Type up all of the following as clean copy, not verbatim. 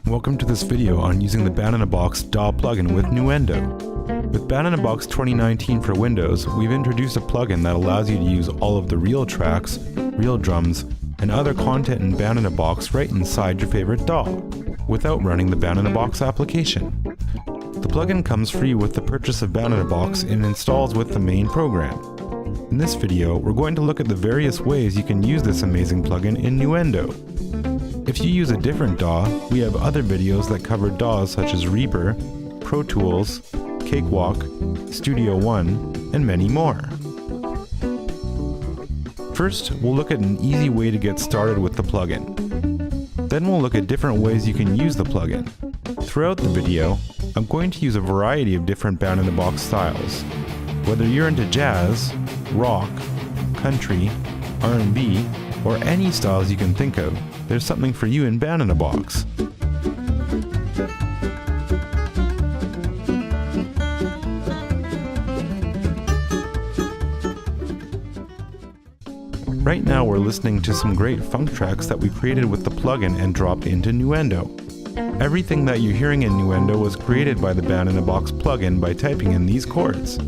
Welcome to this video on using the Band-in-a-Box DAW plugin with Nuendo. With Band-in-a-Box 2019 for Windows, we've introduced a plugin that allows you to use all of the real tracks, real drums, and other content in Band-in-a-Box right inside your favorite DAW, without running the Band-in-a-Box application. The plugin comes free with the purchase of Band-in-a-Box and installs with the main program. In this video, we're going to look at the various ways you can use this amazing plugin in Nuendo. If you use a different DAW, we have other videos that cover DAWs such as Reaper, Pro Tools, Cakewalk, Studio One, and many more. First, we'll look at an easy way to get started with the plugin. Then we'll look at different ways you can use the plugin. Throughout the video, I'm going to use a variety of different Band-in-a-Box styles. Whether you're into jazz, rock, country, R&B, or any styles you can think of, there's something for you in Band-in-a-Box. Right now we're listening to some great funk tracks that we created with the plugin and dropped into Nuendo. Everything that you're hearing in Nuendo was created by the Band-in-a-Box plugin by typing in these chords.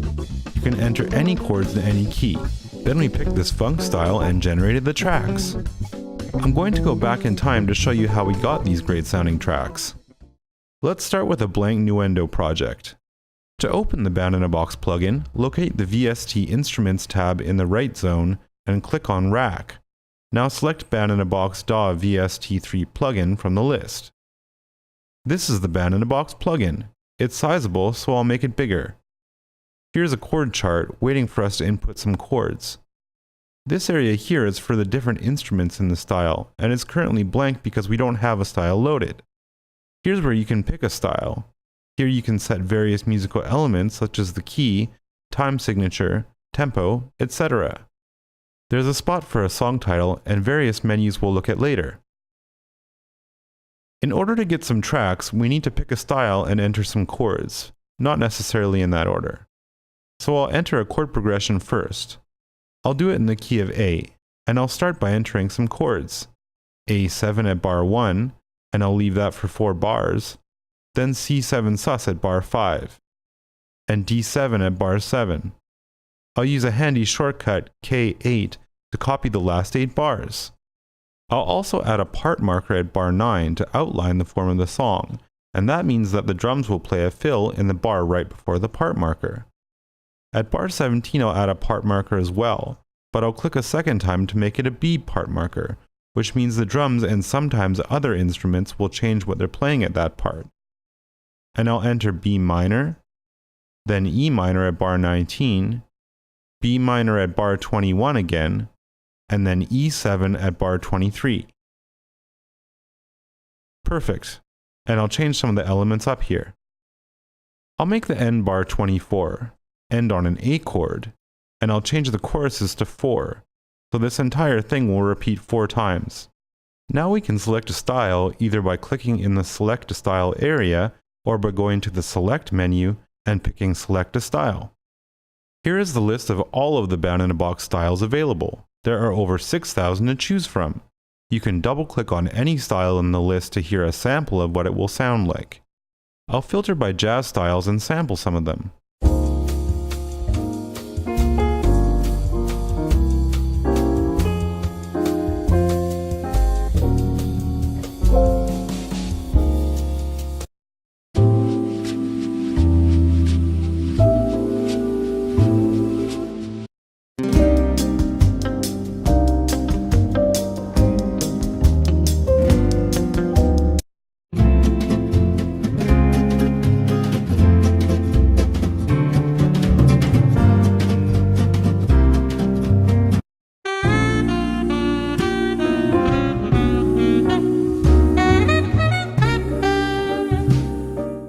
You can enter any chords in any key. Then we picked this funk style and generated the tracks. I'm going to go back in time to show you how we got these great sounding tracks. Let's start with a blank Nuendo project. To open the Band-in-a-Box plugin, locate the VST Instruments tab in the right zone and click on Rack. Now select Band-in-a-Box DAW VST3 plugin from the list. This is the Band-in-a-Box plugin. It's sizable, so I'll make it bigger. Here's a chord chart waiting for us to input some chords. This area here is for the different instruments in the style, and it's currently blank because we don't have a style loaded. Here's where you can pick a style. Here you can set various musical elements such as the key, time signature, tempo, etc. There's a spot for a song title and various menus we'll look at later. In order to get some tracks, we need to pick a style and enter some chords, not necessarily in that order. So I'll enter a chord progression first. I'll do it in the key of A, and I'll start by entering some chords. A7 at bar 1, and I'll leave that for 4 bars, then C7 sus at bar 5, and D7 at bar 7. I'll use a handy shortcut K8 to copy the last 8 bars. I'll also add a part marker at bar 9 to outline the form of the song, and that means that the drums will play a fill in the bar right before the part marker. At bar 17 I'll add a part marker as well, but I'll click a second time to make it a B part marker, which means the drums and sometimes other instruments will change what they're playing at that part. And I'll enter B minor, then E minor at bar 19, B minor at bar 21 again, and then E7 at bar 23. Perfect, and I'll change some of the elements up here. I'll make the end bar 24. End on an A chord, and I'll change the choruses to 4, so this entire thing will repeat 4 times. Now we can select a style either by clicking in the Select a Style area or by going to the Select menu and picking Select a Style. Here is the list of all of the Band-in-a-Box styles available. There are over 6,000 to choose from. You can double-click on any style in the list to hear a sample of what it will sound like. I'll filter by jazz styles and sample some of them.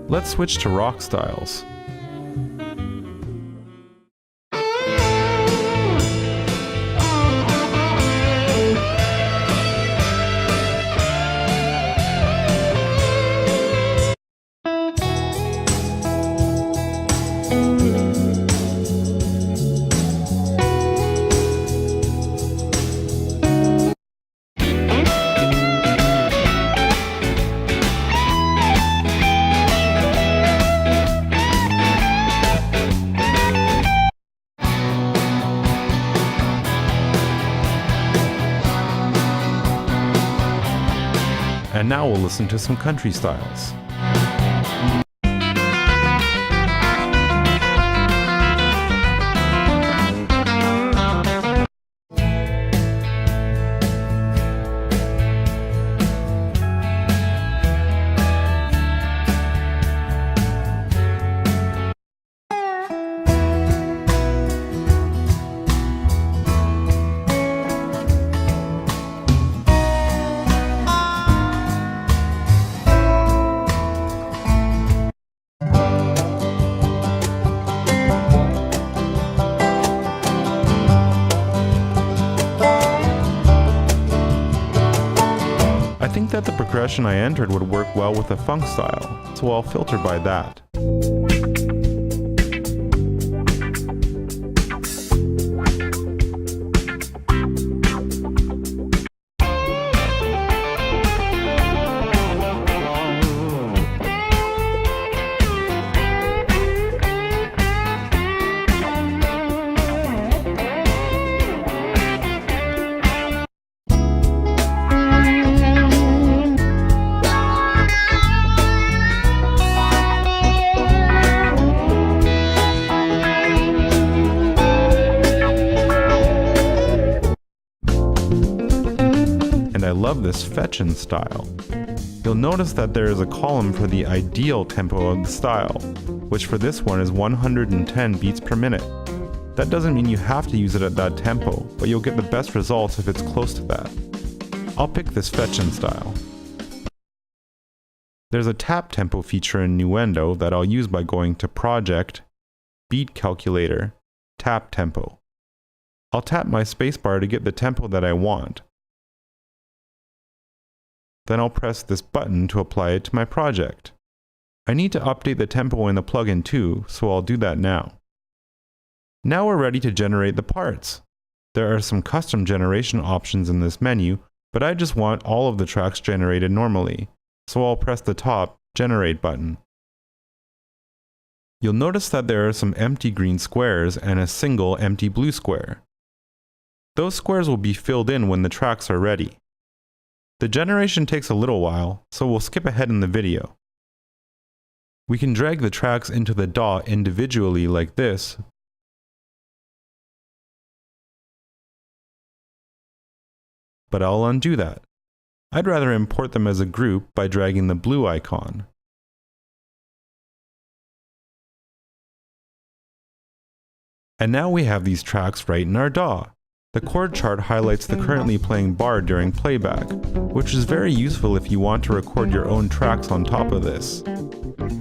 Let's switch to rock styles. And now we'll listen to some country styles. I think that the progression I entered would work well with the funk style, so I'll filter by that. I love this fetch-in style. You'll notice that there is a column for the ideal tempo of the style, which for this one is 110 beats per minute. That doesn't mean you have to use it at that tempo, but you'll get the best results if it's close to that. I'll pick this fetch-in style. There's a tap tempo feature in Nuendo that I'll use by going to Project, Beat Calculator, Tap Tempo. I'll tap my spacebar to get the tempo that I want. Then I'll press this button to apply it to my project. I need to update the tempo in the plugin too, so I'll do that now. Now we're ready to generate the parts. There are some custom generation options in this menu, but I just want all of the tracks generated normally, so I'll press the top Generate button. You'll notice that there are some empty green squares and a single empty blue square. Those squares will be filled in when the tracks are ready. The generation takes a little while, so we'll skip ahead in the video. We can drag the tracks into the DAW individually like this, but I'll undo that. I'd rather import them as a group by dragging the blue icon. And now we have these tracks right in our DAW. The chord chart highlights the currently playing bar during playback, which is very useful if you want to record your own tracks on top of this.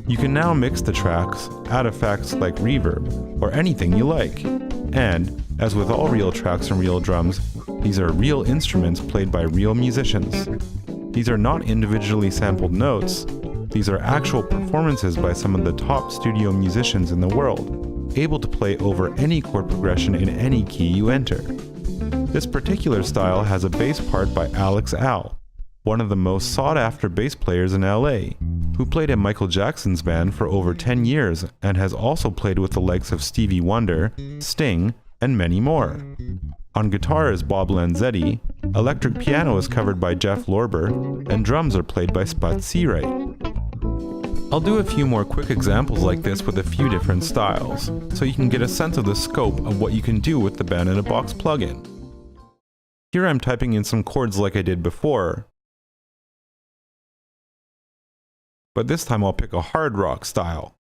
You can now mix the tracks, add effects like reverb, or anything you like. And, as with all real tracks and real drums, these are real instruments played by real musicians. These are not individually sampled notes, these are actual performances by some of the top studio musicians in the world, able to play over any chord progression in any key you enter. This particular style has a bass part by Alex Al, one of the most sought-after bass players in LA, who played in Michael Jackson's band for over 10 years and has also played with the likes of Stevie Wonder, Sting, and many more. On guitar is Bob Lanzetti, electric piano is covered by Jeff Lorber, and drums are played by Spud Seawright. I'll do a few more quick examples like this with a few different styles, so you can get a sense of the scope of what you can do with the Band-in-a-Box plugin. Here I'm typing in some chords like I did before, but this time I'll pick a hard rock style.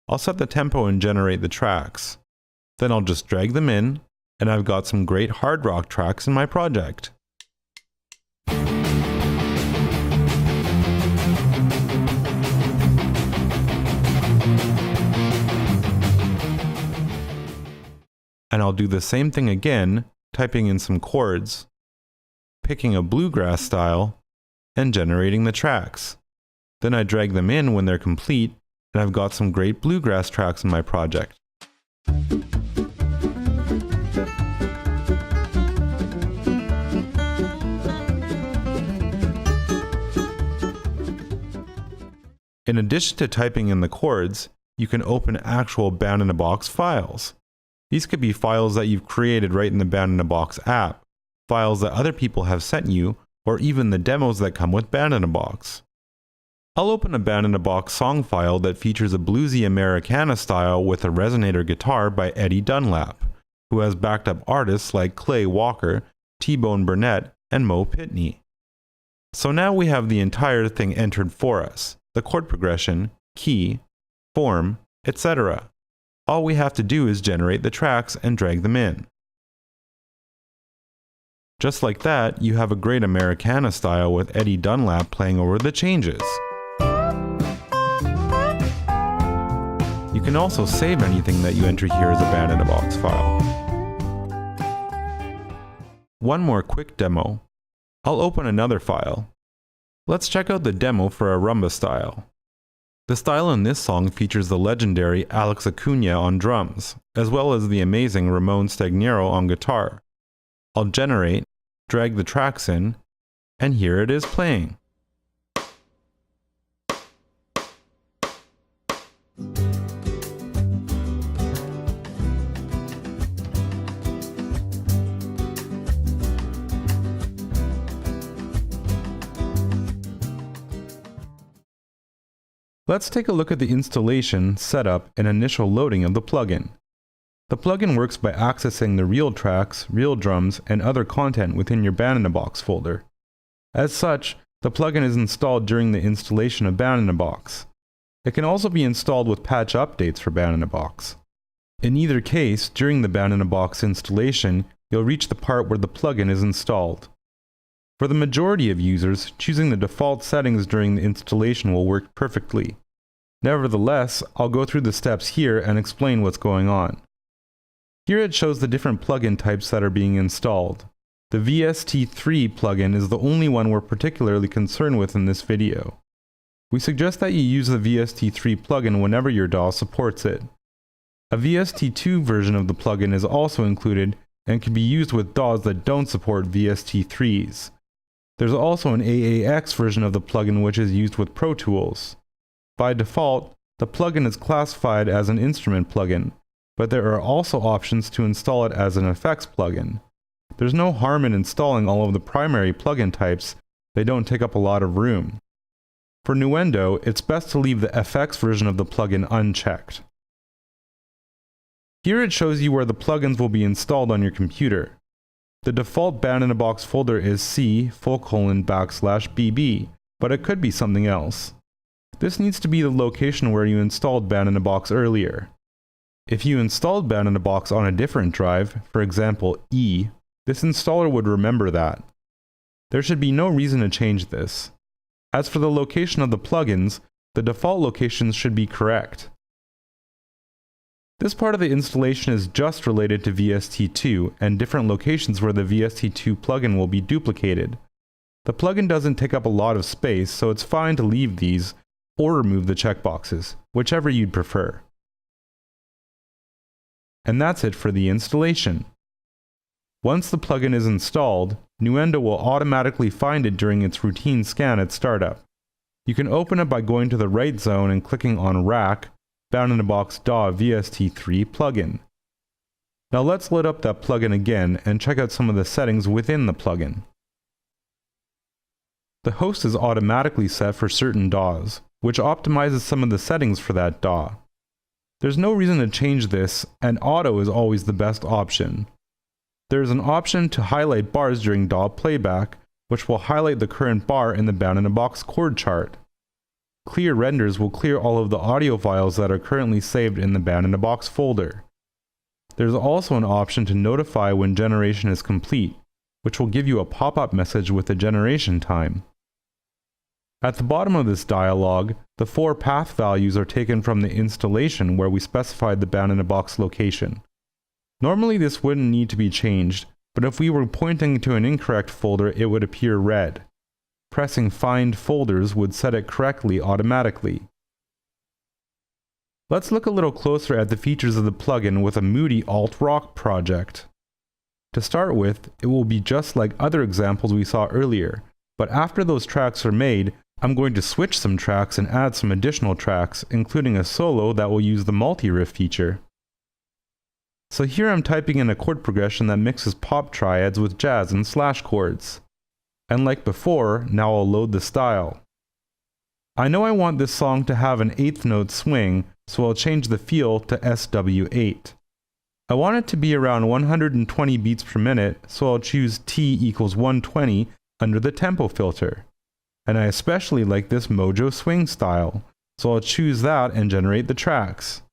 I'll set the tempo and generate the tracks. Then I'll just drag them in, and I've got some great hard rock tracks in my project. And I'll do the same thing again, typing in some chords, picking a bluegrass style, and generating the tracks. Then I drag them in when they're complete, and I've got some great bluegrass tracks in my project. In addition to typing in the chords, you can open actual Band-in-a-Box files. These could be files that you've created right in the Band-in-a-Box app, files that other people have sent you, or even the demos that come with Band-in-a-Box. I'll open a Band-in-a-Box song file that features a bluesy Americana style with a resonator guitar by Eddie Dunlap, who has backed up artists like Clay Walker, T-Bone Burnett, and Mo Pitney. So now we have the entire thing entered for us, the chord progression, key, form, etc. All we have to do is generate the tracks and drag them in. Just like that, you have a great Americana style with Eddie Dunlap playing over the changes. You can also save anything that you enter here as a Band-in-a-Box file. One more quick demo. I'll open another file. Let's check out the demo for a rumba style. The style in this song features the legendary Alex Acuna on drums, as well as the amazing Ramon Stagnero on guitar. I'll generate, drag the tracks in, and here it is playing. Let's take a look at the installation, setup, and initial loading of the plugin. The plugin works by accessing the real tracks, real drums, and other content within your Band-in-a-Box folder. As such, the plugin is installed during the installation of Band-in-a-Box. It can also be installed with patch updates for Band-in-a-Box. In either case, during the Band-in-a-Box installation, you'll reach the part where the plugin is installed. For the majority of users, choosing the default settings during the installation will work perfectly. Nevertheless, I'll go through the steps here and explain what's going on. Here it shows the different plugin types that are being installed. The VST3 plugin is the only one we're particularly concerned with in this video. We suggest that you use the VST3 plugin whenever your DAW supports it. A VST2 version of the plugin is also included and can be used with DAWs that don't support VST3s. There's also an AAX version of the plugin which is used with Pro Tools. By default, the plugin is classified as an instrument plugin, but there are also options to install it as an effects plugin. There's no harm in installing all of the primary plugin types, they don't take up a lot of room. For Nuendo, it's best to leave the FX version of the plugin unchecked. Here it shows you where the plugins will be installed on your computer. The default Band-in-a-Box folder is C:\BB, but it could be something else. This needs to be the location where you installed Band-in-a-Box earlier. If you installed Band-in-a-Box on a different drive, for example E, this installer would remember that. There should be no reason to change this. As for the location of the plugins, the default locations should be correct. This part of the installation is just related to VST2 and different locations where the VST2 plugin will be duplicated. The plugin doesn't take up a lot of space, so it's fine to leave these or remove the checkboxes, whichever you'd prefer. And that's it for the installation. Once the plugin is installed, Nuendo will automatically find it during its routine scan at startup. You can open it by going to the right zone and clicking on Rack, Band-in-a-Box DAW VST3 plugin. Now let's load up that plugin again and check out some of the settings within the plugin. The host is automatically set for certain DAWs, which optimizes some of the settings for that DAW. There's no reason to change this, and auto is always the best option. There is an option to highlight bars during DAW playback, which will highlight the current bar in the Band-in-a-Box chord chart. Clear renders will clear all of the audio files that are currently saved in the Band-in-a-Box folder. There's also an option to notify when generation is complete, which will give you a pop-up message with the generation time. At the bottom of this dialog, the 4 path values are taken from the installation where we specified the Band-in-a-Box location. Normally this wouldn't need to be changed, but if we were pointing to an incorrect folder, it would appear red. Pressing Find Folders would set it correctly automatically. Let's look a little closer at the features of the plugin with a moody alt-rock project. To start with, it will be just like other examples we saw earlier, but after those tracks are made, I'm going to switch some tracks and add some additional tracks, including a solo that will use the multi-riff feature. So here I'm typing in a chord progression that mixes pop triads with jazz and slash chords. And like before, now I'll load the style. I know I want this song to have an 8th note swing, so I'll change the feel to SW8. I want it to be around 120 beats per minute, so I'll choose T equals 120 under the tempo filter. And I especially like this Mojo swing style, so I'll choose that and generate the tracks.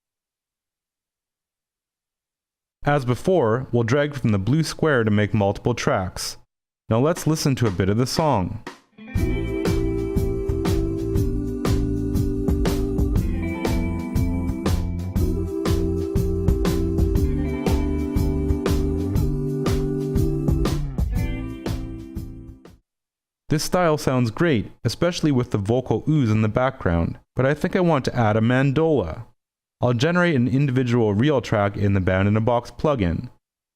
As before, we'll drag from the blue square to make multiple tracks. Now let's listen to a bit of the song. This style sounds great, especially with the vocal ooze in the background, but I think I want to add a mandola. I'll generate an individual reel track in the Band-in-a-Box plugin.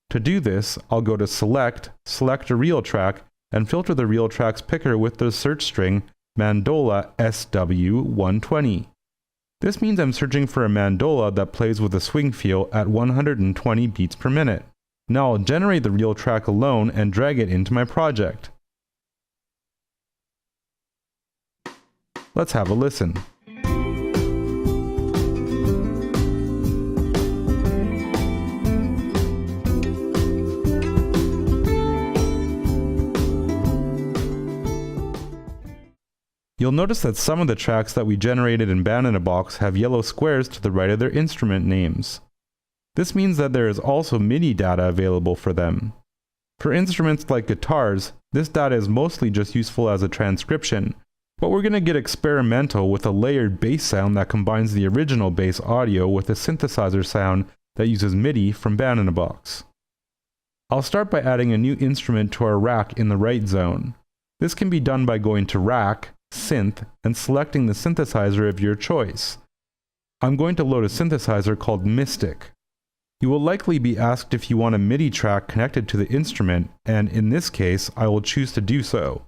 To do this, I'll go to Select, select a reel track, and filter the reel tracks picker with the search string mandola SW120. This means I'm searching for a mandola that plays with a swing feel at 120 beats per minute. Now I'll generate the reel track alone and drag it into my project. Let's have a listen. You'll notice that some of the tracks that we generated in Band-in-a-Box have yellow squares to the right of their instrument names. This means that there is also MIDI data available for them. For instruments like guitars, this data is mostly just useful as a transcription, but we're going to get experimental with a layered bass sound that combines the original bass audio with a synthesizer sound that uses MIDI from Band-in-a-Box. I'll start by adding a new instrument to our rack in the right zone. This can be done by going to Rack, Synth, and selecting the synthesizer of your choice. I'm going to load a synthesizer called Mystic. You will likely be asked if you want a MIDI track connected to the instrument, and in this case, I will choose to do so.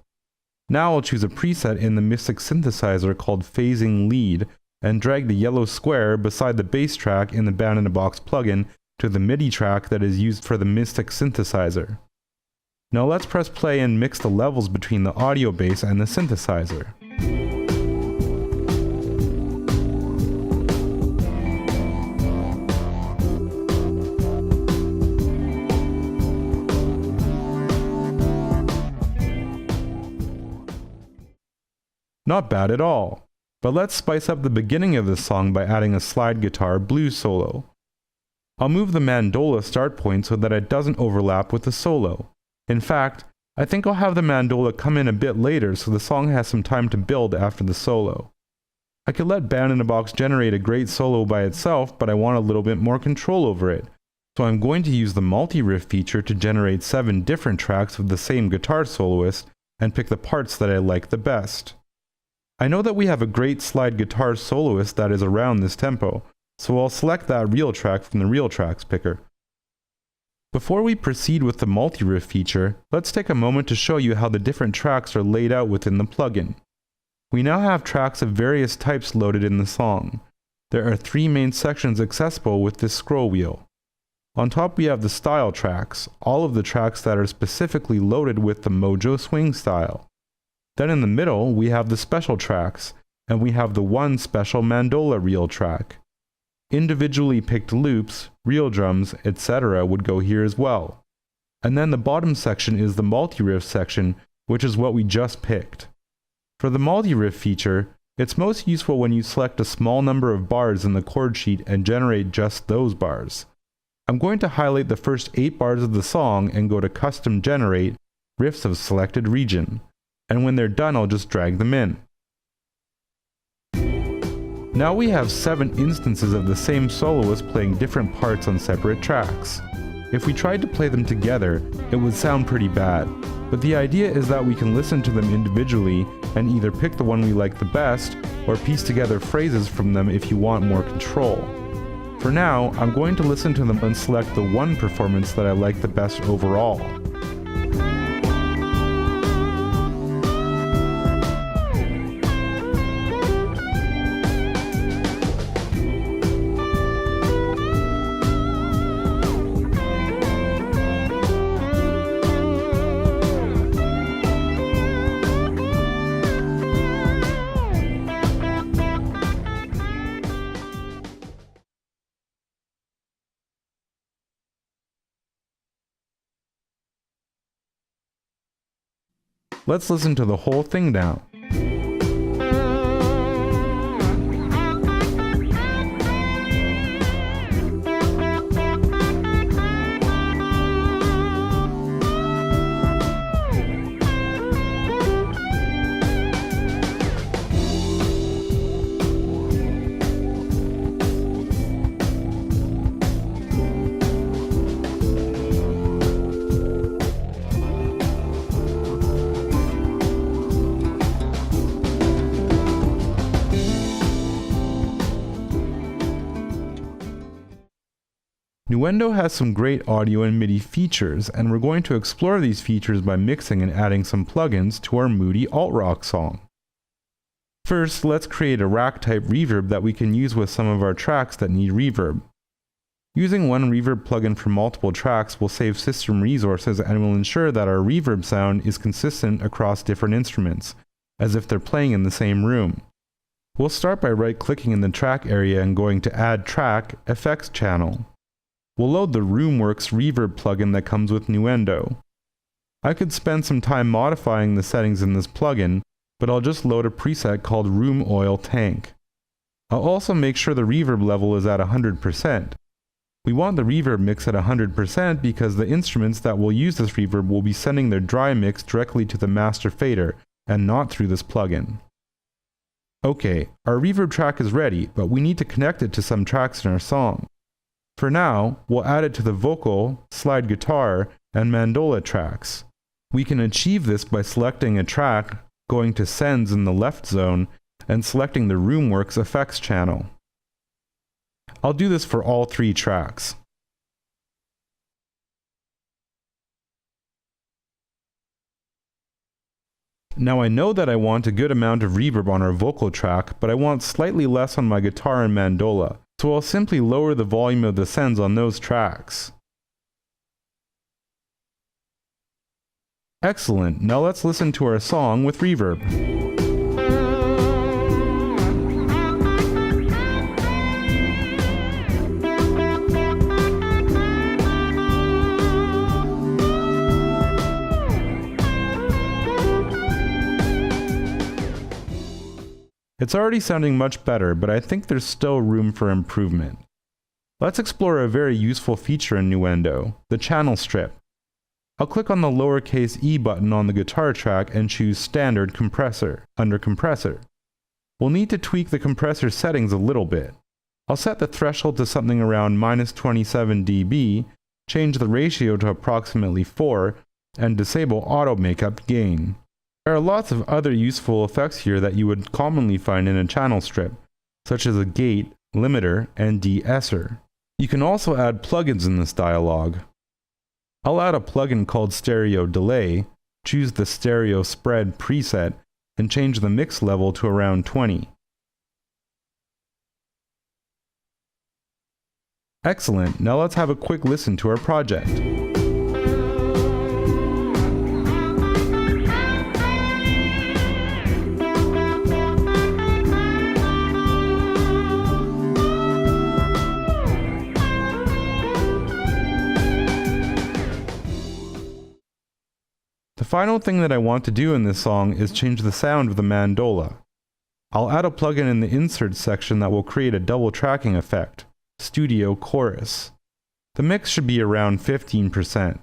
Now I'll choose a preset in the Mystic synthesizer called Phasing Lead, and drag the yellow square beside the bass track in the Band-in-a-Box plugin to the MIDI track that is used for the Mystic synthesizer. Now let's press play and mix the levels between the audio bass and the synthesizer. Not bad at all. But let's spice up the beginning of this song by adding a slide guitar blues solo. I'll move the mandola start point so that it doesn't overlap with the solo. In fact, I think I'll have the mandola come in a bit later so the song has some time to build after the solo. I could let Band-in-a-Box generate a great solo by itself, but I want a little bit more control over it. So I'm going to use the multi-riff feature to generate 7 different tracks of the same guitar soloist and pick the parts that I like the best. I know that we have a great slide guitar soloist that is around this tempo, so I'll select that reel track from the reel tracks picker. Before we proceed with the multi-riff feature, let's take a moment to show you how the different tracks are laid out within the plugin. We now have tracks of various types loaded in the song. There are 3 main sections accessible with this scroll wheel. On top we have the style tracks, all of the tracks that are specifically loaded with the Mojo swing style. Then in the middle, we have the special tracks, and we have the one special mandola reel track. Individually picked loops, reel drums, etc. would go here as well. And then the bottom section is the multi-riff section, which is what we just picked. For the multi-riff feature, it's most useful when you select a small number of bars in the chord sheet and generate just those bars. I'm going to highlight the first 8 bars of the song and go to Custom Generate, Riffs of Selected Region. And when they're done, I'll just drag them in. Now we have 7 instances of the same soloist playing different parts on separate tracks. If we tried to play them together, it would sound pretty bad, but the idea is that we can listen to them individually and either pick the one we like the best, or piece together phrases from them if you want more control. For now, I'm going to listen to them and select the one performance that I like the best overall. Let's listen to the whole thing now. Nuendo has some great audio and MIDI features, and we're going to explore these features by mixing and adding some plugins to our moody alt-rock song. First, let's create a rack-type reverb that we can use with some of our tracks that need reverb. Using one reverb plugin for multiple tracks will save system resources and will ensure that our reverb sound is consistent across different instruments, as if they're playing in the same room. We'll start by right-clicking in the track area and going to Add Track, Effects Channel. We'll load the RoomWorks reverb plugin that comes with Nuendo. I could spend some time modifying the settings in this plugin, but I'll just load a preset called Room Oil Tank. I'll also make sure the reverb level is at 100%. We want the reverb mix at 100% because the instruments that will use this reverb will be sending their dry mix directly to the master fader and not through this plugin. Okay, our reverb track is ready, but we need to connect it to some tracks in our song. For now, we'll add it to the vocal, slide guitar, and mandola tracks. We can achieve this by selecting a track, going to Sends in the left zone, and selecting the RoomWorks effects channel. I'll do this for all 3 tracks. Now I know that I want a good amount of reverb on our vocal track, but I want slightly less on my guitar and mandola. So I'll simply lower the volume of the sends on those tracks. Excellent, now let's listen to our song with reverb. It's already sounding much better, but I think there's still room for improvement. Let's explore a very useful feature in Nuendo, the channel strip. I'll click on the lowercase e button on the guitar track and choose Standard Compressor under Compressor. We'll need to tweak the compressor settings a little bit. I'll set the threshold to something around -27 dB, change the ratio to approximately 4, and disable auto makeup gain. There are lots of other useful effects here that you would commonly find in a channel strip, such as a gate, limiter, and de-esser. You can also add plugins in this dialog. I'll add a plugin called Stereo Delay, choose the Stereo Spread preset, and change the mix level to around 20. Excellent, now let's have a quick listen to our project. The final thing that I want to do in this song is change the sound of the mandola. I'll add a plugin in the Insert section that will create a double tracking effect, Studio Chorus. The mix should be around 15%.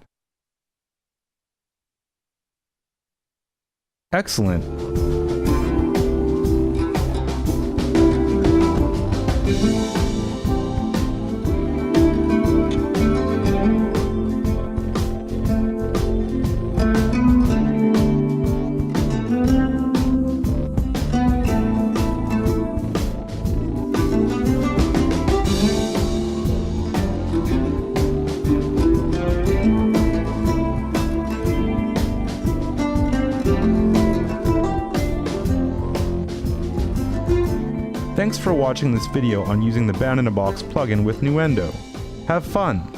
Excellent! Thanks for watching this video on using the Band-in-a-Box plugin with Nuendo. Have fun!